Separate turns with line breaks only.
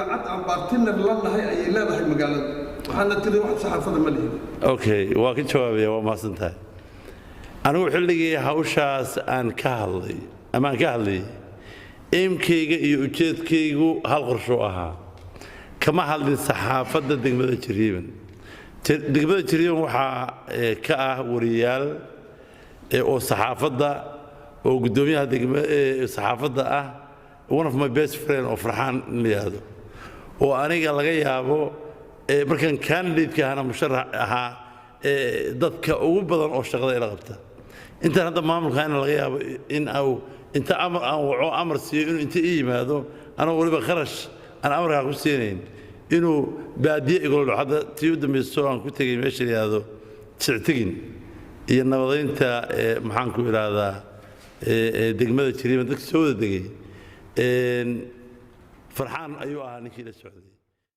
idaacad aan bartiner la nahay ayay leedahay magaalada waxaana tiri wax saxaafada ma lihin
okay waa ka jawaabaya waa maasantahay anigu xilligii hawshaas aan ka hadlay ama aan ka hadlay aimkayga iyo ujeedkaygu hal qorsho ahaa kama hadlin saxaafadda degmada Jariiban degmada Jariiban waxaa ka ah wariyaal oo saxaafadda oo gudoomiyaha degmada saxaafadda ah one of my best friend oo Farxaan Liyaado oo aniga laga yaabo markan candidate-ka ana musharax ahaa dadka ugu badan oo shaqada ila qabta inta hadda maamulka laga yaabo in inta amar siiyo inuu inta yimaado ana waliba kharash aan amarka ku siinayn inuu baadiye igolo hadda tii u dambeysay aan ku tagay meesha Liyaado sictigin iyo nabadeynta maxaan ku iraadaa degmada Jariiban dadka soo wada degay Farxaan ayuu ahaa ninkii la socday